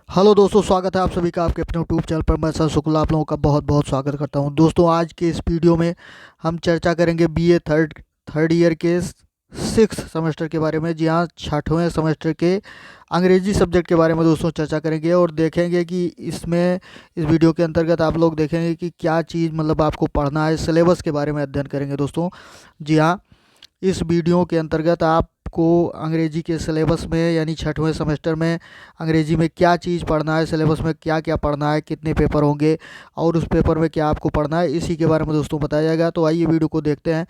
Hello दोस्तों, स्वागत है आप सभी का आपके अपने यूट्यूब चैनल पर। मैं सर शुक्ला आप लोगों का बहुत बहुत स्वागत करता हूं। दोस्तों, आज के इस वीडियो में हम चर्चा करेंगे बीए थर्ड थर्ड ईयर के सिक्स सेमेस्टर के बारे में। जी हाँ, छठवें सेमेस्टर के अंग्रेजी सब्जेक्ट के बारे में दोस्तों चर्चा करेंगे और देखेंगे कि इसमें इस वीडियो के अंतर्गत आप लोग देखेंगे कि क्या चीज़ मतलब आपको पढ़ना है। सिलेबस के बारे में अध्ययन करेंगे दोस्तों। जी हाँ, इस वीडियो के अंतर्गत आपको अंग्रेजी के सिलेबस में यानी छठवें सेमेस्टर में अंग्रेजी में क्या चीज़ पढ़ना है, सिलेबस में क्या क्या पढ़ना है, कितने पेपर होंगे और उस पेपर में क्या आपको पढ़ना है, इसी के बारे में दोस्तों बताया जाएगा। तो आइए वीडियो को देखते हैं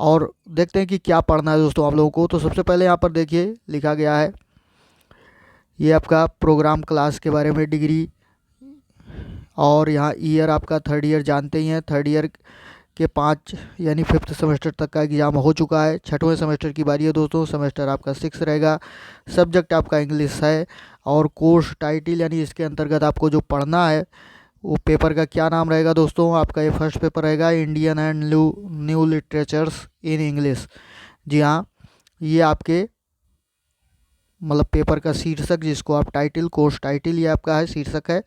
और देखते हैं कि क्या पढ़ना है दोस्तों आप लोगों को। तो सबसे पहले यहाँ पर देखिए लिखा गया है, ये आपका प्रोग्राम क्लास के बारे में, डिग्री, और यहाँ ईयर आपका थर्ड ईयर जानते ही हैं। थर्ड ईयर के 5 यानी फिफ्थ सेमेस्टर तक का एग्ज़ाम हो चुका है। छठवें सेमेस्टर की बारी है दोस्तों। सेमेस्टर आपका 6 रहेगा। सब्जेक्ट आपका इंग्लिश है और कोर्स टाइटल यानी इसके अंतर्गत आपको जो पढ़ना है वो पेपर का क्या नाम रहेगा दोस्तों। आपका ये फर्स्ट पेपर रहेगा, Indian and new literatures in English. जी हाँ, ये आपके मतलब पेपर का शीर्षक, जिसको आप टाइटल, कोर्स टाइटल ये आपका है, शीर्षक है,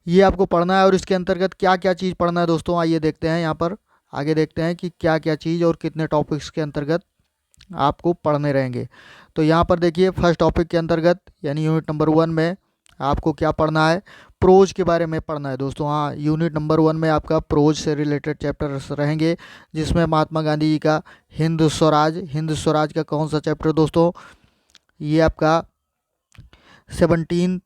ये आपको पढ़ना है। और इसके अंतर्गत क्या क्या चीज़ पढ़ना है दोस्तों, आइए देखते हैं। यहाँ पर आगे देखते हैं कि क्या क्या चीज़ और कितने टॉपिक्स के अंतर्गत आपको पढ़ने रहेंगे। तो यहाँ पर देखिए, फर्स्ट टॉपिक के अंतर्गत यानी यूनिट नंबर 1 में आपको क्या पढ़ना है, प्रोज के बारे में पढ़ना है दोस्तों। हाँ, यूनिट नंबर 1 में आपका प्रोज से रिलेटेड चैप्टर्स रहेंगे, जिसमें महात्मा गांधी जी का हिंद स्वराज, हिंद स्वराज का कौन सा चैप्टर दोस्तों, ये आपका 17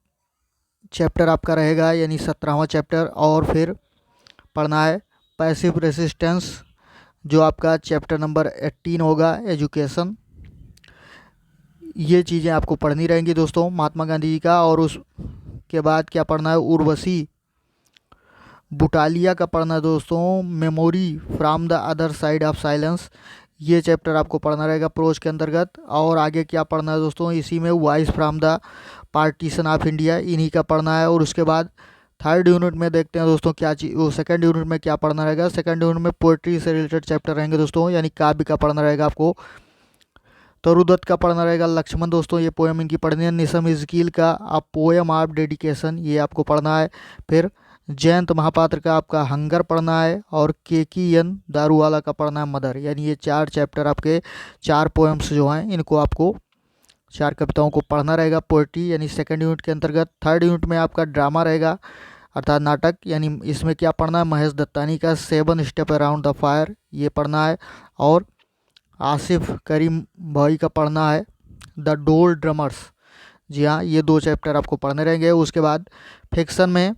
चैप्टर आपका रहेगा यानी 17वां चैप्टर। और फिर पढ़ना है पैसिव रेसिस्टेंस, जो आपका चैप्टर नंबर 18 होगा, एजुकेशन। ये चीज़ें आपको पढ़नी रहेंगी दोस्तों महात्मा गांधी जी का। और उसके बाद क्या पढ़ना है, उर्वशी बुटालिया का पढ़ना है दोस्तों, memory from the other side of silence. ये चैप्टर आपको पढ़ना रहेगा प्रोज के अंतर्गत। और आगे क्या पढ़ना है दोस्तों, इसी में voice from the partition of India, इन्हीं का पढ़ना है। और उसके बाद थर्ड यूनिट में देखते हैं दोस्तों क्या चीज़, वो सेकंड यूनिट में क्या पढ़ना रहेगा। सेकंड यूनिट में पोइट्री से रिलेटेड चैप्टर रहेंगे दोस्तों, यानी काव्य का पढ़ना रहेगा आपको। तरुदत्त का पढ़ना रहेगा लक्ष्मण दोस्तों, ये पोएम इनकी पढ़नी है। निसम इजकील का अ पोएम ऑफ डेडिकेशन, ये आपको पढ़ना है। फिर जयंत महापात्र का आपका हंगर पढ़ना है। और केकीएन दारूवाला का पढ़ना है मदर। यानी ये 4 चैप्टर आपके, 4 पोएम्स जो हैं इनको आपको, 4 कविताओं को पढ़ना रहेगा पोएट्री यानी सेकंड यूनिट के अंतर्गत। थर्ड यूनिट में आपका ड्रामा रहेगा अर्थात नाटक, यानी इसमें क्या पढ़ना है, महेश दत्तानी का 7 स्टेप अराउंड द फायर, ये पढ़ना है। और आसिफ करीम भाई का पढ़ना है द डोल ड्रमर्स। जी हाँ, ये 2 चैप्टर आपको पढ़ने रहेंगे। उसके बाद फिक्सन में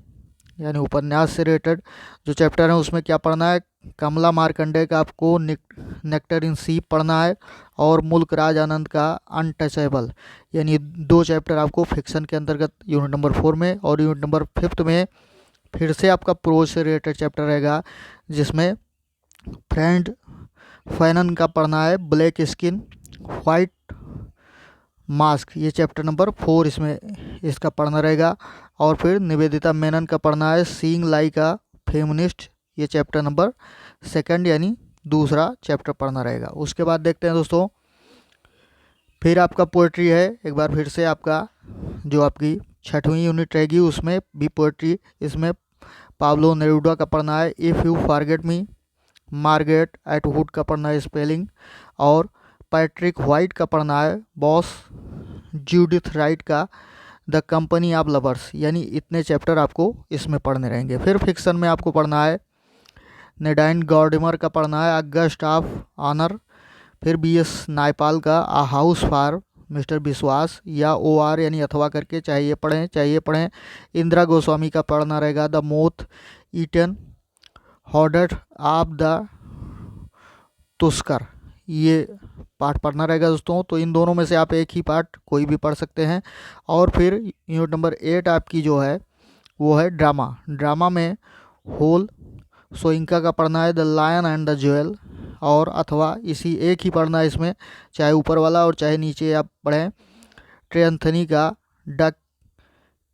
यानी उपन्यास से रिलेटेड जो चैप्टर है उसमें क्या पढ़ना है, कमला मार्कंडे का आपको नेक्टर इन सी पढ़ना है। और मुल्क राज आनंद का अनटचेबल, यानी 2 चैप्टर आपको फिक्सन के अंतर्गत यूनिट नंबर 4 में। और यूनिट नंबर 5 में फिर से आपका प्रोज से रिलेटेड चैप्टर रहेगा, जिसमें फ्रेंड फैनन का पढ़ना है ब्लैक स्किन वाइट मास्क, ये चैप्टर नंबर 4 इसमें इसका पढ़ना रहेगा। और फिर निवेदिता मेनन का पढ़ना है सीइंग लाइक अ फेमिनिस्ट, ये चैप्टर नंबर 2 यानी दूसरा चैप्टर पढ़ना रहेगा। उसके बाद देखते हैं दोस्तों, फिर आपका पोइट्री है। एक बार फिर से आपका जो आपकी छठवीं यूनिट रहेगी उसमें भी पोइट्री, इसमें पाब्लो नेरूडा का पढ़ना है if you forget me, Margaret Atwood का पढ़ना है स्पेलिंग। और पैट्रिक वाइट का पढ़ना है बॉस, जूडिथ राइट का द कंपनी ऑफ लवर्स, यानी इतने चैप्टर आपको इसमें पढ़ने रहेंगे। फिर फिक्सन में आपको पढ़ना है नेडाइन गॉर्डिमर का पढ़ना है अगस्ट ऑफ ऑनर। फिर BS नायपाल का आ हाउस फॉर मिस्टर विश्वास, या OR यानी अथवा करके, चाहिए पढ़ें। इंदिरा गोस्वामी का पढ़ना रहेगा the moth eaten howdah of the tusker, ये पार्ट पढ़ना रहेगा दोस्तों। तो इन दोनों में से आप एक ही पार्ट कोई भी पढ़ सकते हैं। और फिर यूनिट नंबर 8 आपकी जो है वो है ड्रामा। ड्रामा में होल सोइंका का पढ़ना है the lion and the jewel, और अथवा इसी एक ही पढ़ना है इसमें, चाहे ऊपर वाला और चाहे नीचे आप पढ़ें, ट्रेंथनी का the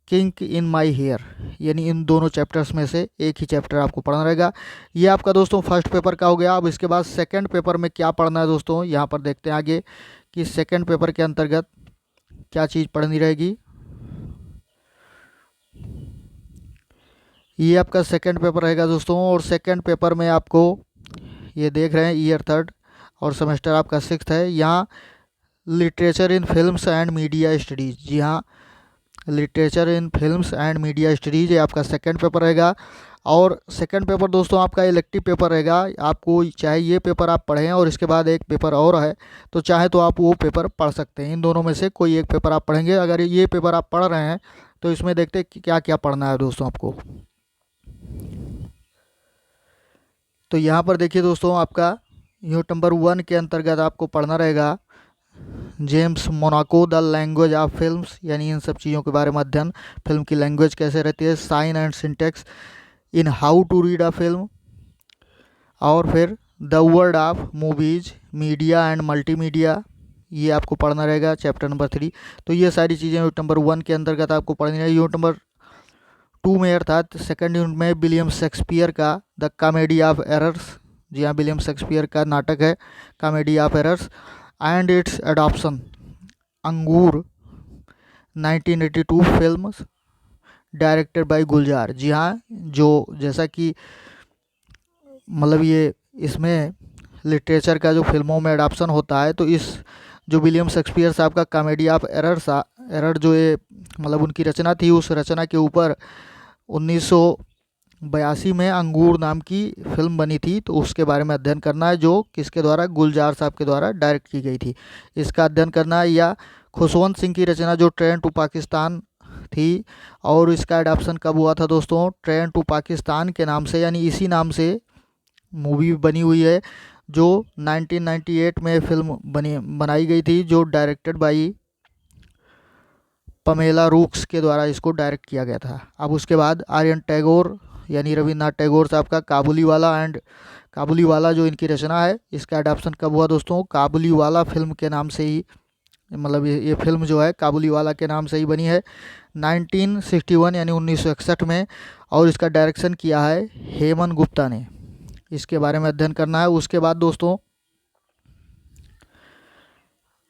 kink in my hair, यानी इन दोनों चैप्टर्स में से एक ही चैप्टर आपको पढ़ना रहेगा। ये आपका दोस्तों फर्स्ट पेपर का हो गया। अब इसके बाद सेकंड पेपर में क्या पढ़ना है दोस्तों, यहाँ पर देखते हैं आगे कि सेकंड पेपर के अंतर्गत क्या चीज़ पढ़नी रहेगी। ये आपका सेकंड पेपर रहेगा दोस्तों। और सेकंड पेपर में आपको ये देख रहे हैं ईयर थर्ड और सेमेस्टर आपका सिक्स्थ है। यहाँ literature in films and media studies, जी हाँ, literature in films and media studies, ये आपका सेकंड पेपर रहेगा। और सेकंड पेपर दोस्तों आपका इलेक्टिव पेपर रहेगा। आपको चाहे ये पेपर आप पढ़ें और इसके बाद एक पेपर और है, तो चाहे तो आप वो पेपर पढ़ सकते हैं। इन दोनों में से कोई एक पेपर आप पढ़ेंगे। अगर ये पेपर आप पढ़ रहे हैं तो इसमें देखते हैं कि क्या क्या पढ़ना है दोस्तों आपको। तो यहाँ पर देखिए दोस्तों, आपका यूनिट नंबर 1 के अंतर्गत आपको पढ़ना रहेगा James Monaco the language of films, यानी इन सब चीज़ों के बारे में अध्ययन, फिल्म की लैंग्वेज कैसे रहती है, sign and syntax in how to read a film, और फिर the word of movies, media and multimedia, ये आपको पढ़ना रहेगा चैप्टर नंबर 3। तो ये सारी चीज़ें यूनिट नंबर 1 के अंतर्गत आपको पढ़नी है। यूनिट नंबर 2 में अर्थात सेकंड यूनिट में विलियम शेक्सपियर का द कॉमेडी ऑफ एरर्स, जी हाँ, विलियम शेक्सपियर का नाटक है comedy of errors and it's adoption, अंगूर 1982 फिल्म डायरेक्टेड बाय गुलजार। जी हाँ, जो जैसा कि मतलब ये इसमें लिटरेचर का जो फिल्मों में एडाप्शन होता है, तो इस जो विलियम शेक्सपियर साहब का कॉमेडी ऑफ एरर जो ये मतलब उनकी रचना थी, उस रचना के ऊपर 1982 में अंगूर नाम की फिल्म बनी थी। तो उसके बारे में अध्ययन करना है, जो किसके द्वारा, गुलजार साहब के द्वारा डायरेक्ट की गई थी, इसका अध्ययन करना है। या खुशवंत सिंह की रचना जो ट्रेन टू पाकिस्तान थी, और इसका एडाप्शन कब हुआ था दोस्तों, ट्रेन टू पाकिस्तान के नाम से, यानी इसी नाम से मूवी बनी हुई है, जो 1998 में फिल्म बनाई गई थी, जो डायरेक्टेड बाई पमेला रूक्स के द्वारा इसको डायरेक्ट किया गया था। अब उसके बाद आर्यन टैगोर यानी रविन्द्रनाथ टैगोर साहब का काबुलीवाला जो इनकी रचना है, इसका एडाप्शन कब हुआ दोस्तों, काबुलीवाला फिल्म के नाम से ही, मतलब ये फिल्म जो है काबुलीवाला के नाम से ही बनी है 1961 यानी 1961 में, और इसका डायरेक्शन किया है हेमन गुप्ता ने। इसके बारे में अध्ययन करना है। उसके बाद दोस्तों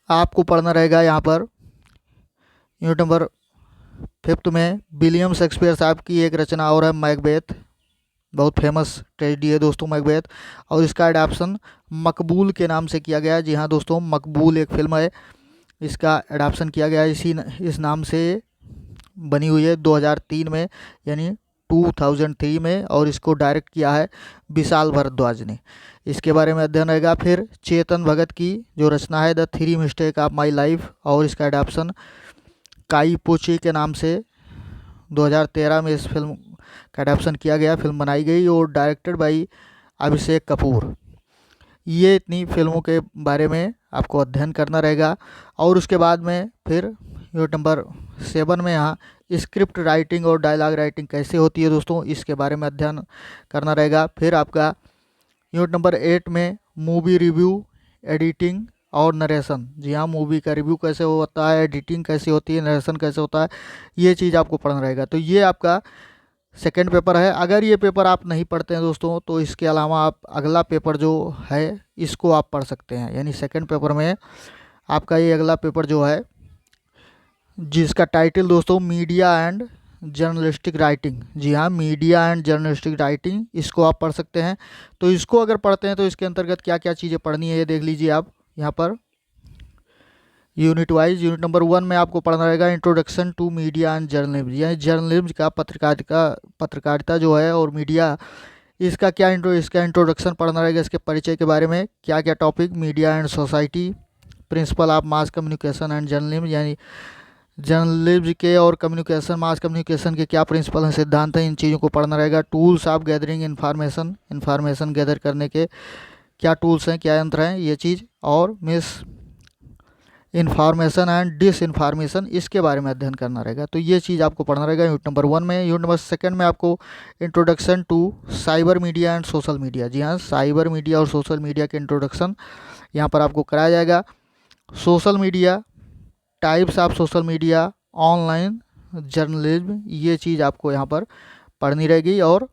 आपको पढ़ना रहेगा यहाँ पर यूनिट नंबर 5 में विलियम शेक्सपियर साहब की एक रचना और है मैकबेथ, बहुत फेमस ट्रेजेडी है दोस्तों मैकबेथ, और इसका एडाप्शन मकबूल के नाम से किया गया है। जी हाँ दोस्तों, मकबूल एक फिल्म है, इसका एडाप्शन किया गया है इस नाम से बनी हुई है 2003 में यानी 2003 में, और इसको डायरेक्ट किया है विशाल भारद्वाज ने। इसके बारे में अध्ययन रहेगा। फिर चेतन भगत की जो रचना है the 3 mistake of my life, और इसका एडाप्शन काई पोची के नाम से 2013 में इस फिल्म का एडाप्शन किया गया, फिल्म बनाई गई और डायरेक्टेड बाई अभिषेक कपूर। ये इतनी फिल्मों के बारे में आपको अध्ययन करना रहेगा। और उसके बाद में फिर यूनिट नंबर 7 में यहाँ स्क्रिप्ट राइटिंग और डायलॉग राइटिंग कैसे होती है दोस्तों, इसके बारे में अध्ययन करना रहेगा। फिर आपका यूनिट नंबर 8 में मूवी रिव्यू, एडिटिंग और नरेशन, जी हाँ, मूवी का रिव्यू कैसे होता है, एडिटिंग कैसे होती है, नरेशन कैसे होता है, ये चीज़ आपको पढ़ना रहेगा। तो ये आपका सेकेंड पेपर है। अगर ये पेपर आप नहीं पढ़ते हैं दोस्तों, तो इसके अलावा आप अगला पेपर जो है इसको आप पढ़ सकते हैं। यानी सेकेंड पेपर में आपका ये अगला पेपर जो है, जिसका टाइटल दोस्तों मीडिया एंड जर्नलिस्टिक राइटिंग, जी हाँ, मीडिया एंड जर्नलिस्टिक राइटिंग, इसको आप पढ़ सकते हैं। तो इसको अगर पढ़ते हैं तो इसके अंतर्गत क्या क्या चीज़ें पढ़नी है ये देख लीजिए आप यहाँ per unit wise. Unit number 1 में आपको पढ़ना रहेगा introduction to media and journalism, यानी जर्नलिज्म का पत्रकारिता जो है और मीडिया, इसका इसका इंट्रोडक्शन पढ़ना रहेगा, इसके परिचय के बारे में क्या क्या topic, media and society, principle of mass communication and journalism, यानी जर्नलिज्म के और कम्युनिकेशन, मास कम्युनिकेशन के क्या प्रिंसिपल हैं, सिद्धांत हैं, इन चीज़ों को पढ़ना रहेगा। Tools of gathering information gather करने के क्या टूल्स हैं, क्या यंत्र हैं, ये चीज़, और misinformation and disinformation, इसके बारे में अध्ययन करना रहेगा। तो ये चीज़ आपको पढ़ना रहेगा यूनिट नंबर 1 में। यूनिट नंबर 2 में आपको introduction to cyber media and social media, जी हाँ, साइबर मीडिया और सोशल मीडिया के इंट्रोडक्शन यहाँ पर आपको कराया जाएगा। Social media, types of social media, online journalism, ये चीज़ आपको यहाँ पर पढ़नी रहेगी। और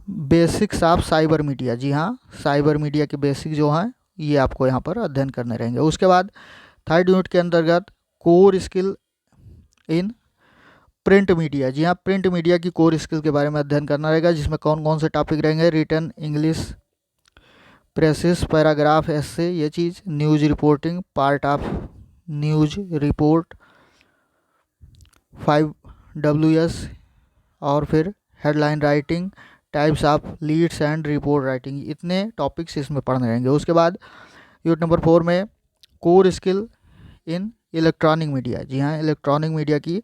बेसिक्स ऑफ साइबर मीडिया, जी हाँ, साइबर मीडिया के बेसिक जो हैं ये आपको यहाँ पर अध्ययन करने रहेंगे। उसके बाद थर्ड यूनिट के अंतर्गत core skill in print media, जी हाँ, प्रिंट मीडिया की कोर स्किल के बारे में अध्ययन करना रहेगा, जिसमें कौन कौन से टॉपिक रहेंगे, written English, precis, paragraph, essay, ये चीज़, news reporting, part of news report, 5 WS, और फिर headline writing, types of leads and report writing, इतने टॉपिक्स इसमें पढ़ने रहेंगे। उसके बाद यूनिट नंबर 4 में core skill in electronic media, जी हाँ, इलेक्ट्रॉनिक मीडिया की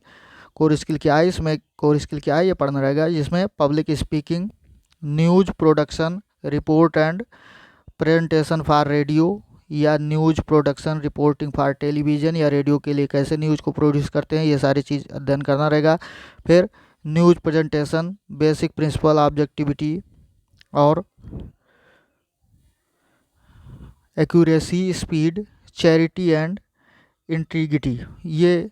कोर स्किल क्या है, इसमें कोर स्किल क्या है ये पढ़ना रहेगा, जिसमें public speaking, news production, report and presentation for radio, या news production reporting for television या रेडियो के लिए कैसे न्यूज़ को प्रोड्यूस करते हैं, ये सारी चीज़ अध्ययन करना रहेगा। फिर news presentation, basic principle objectivity और एक्यूरेसी, स्पीड, चैरिटी एंड इंट्रीगिटी, ये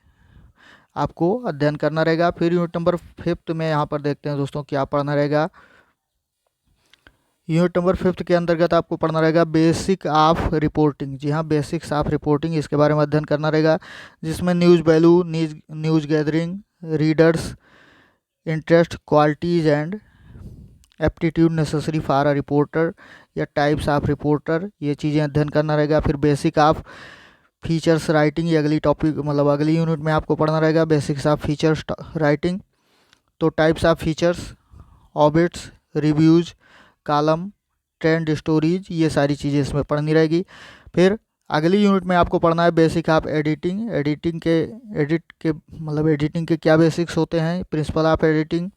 आपको अध्ययन करना रहेगा। फिर यूनिट नंबर 5 में यहाँ पर देखते हैं दोस्तों क्या पढ़ना रहेगा। यूनिट नंबर 5 के अंतर्गत आपको पढ़ना रहेगा बेसिक ऑफ रिपोर्टिंग, जी हाँ, बेसिक्स ऑफ रिपोर्टिंग, इसके बारे में अध्ययन करना रहेगा, जिसमें news value, news gathering, readers interest, qualities and aptitude necessary for a reporter, या टाइप्स ऑफ रिपोर्टर, ये चीज़ें अध्ययन करना रहेगा। फिर बेसिक ऑफ फीचर्स राइटिंग, ये अगली टॉपिक मतलब अगली यूनिट में आपको पढ़ना रहेगा, बेसिक्स ऑफ फीचर्स राइटिंग। तो types of features, obits, reviews, column, trend stories, ये सारी चीज़ें इसमें पढ़नी रहेगी। फिर अगली यूनिट में आपको पढ़ना है बेसिक ऑफ एडिटिंग, एडिटिंग के क्या बेसिक्स होते हैं, principle of editing,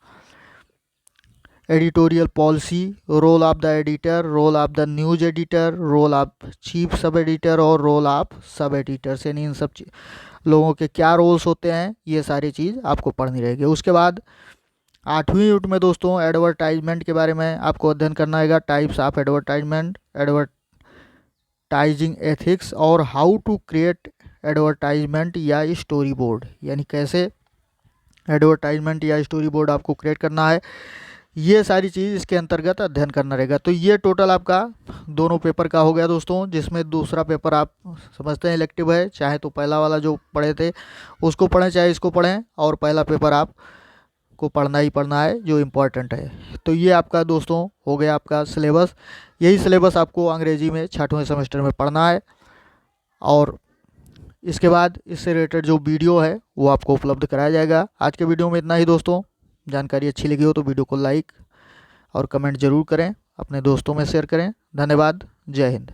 editorial policy, role of the editor, role of the news editor, role of chief sub editor और रोल ऑफ सब एडिटर्स, यानी इन सब लोगों के क्या रोल्स होते हैं, ये सारी चीज़ आपको पढ़नी रहेगी। उसके बाद 8वीं यूनिट में दोस्तों एडवर्टाइजमेंट के बारे में आपको अध्ययन करना है, types of advertisement, advertising ethics और हाउ टू क्रिएट एडवर्टाइजमेंट या स्टोरी बोर्ड, यानी कैसे एडवर्टाइजमेंट या स्टोरी बोर्ड आपको क्रिएट करना है, ये सारी चीज़ इसके अंतर्गत अध्ययन करना रहेगा। तो ये टोटल आपका दोनों पेपर का हो गया दोस्तों, जिसमें दूसरा पेपर आप समझते हैं इलेक्टिव है, चाहे तो पहला वाला जो पढ़े थे उसको पढ़ें चाहे इसको पढ़ें, और पहला पेपर आप को पढ़ना ही पढ़ना है जो इम्पोर्टेंट है। तो ये आपका दोस्तों हो गया आपका सिलेबस, यही सिलेबस आपको अंग्रेजी में 6वें सेमेस्टर में पढ़ना है, और इसके बाद इससे रिलेटेड जो वीडियो है वो आपको उपलब्ध कराया जाएगा। आज के वीडियो में इतना ही दोस्तों, जानकारी अच्छी लगी हो तो वीडियो को लाइक और कमेंट ज़रूर करें, अपने दोस्तों में शेयर करें। धन्यवाद, जय हिंद।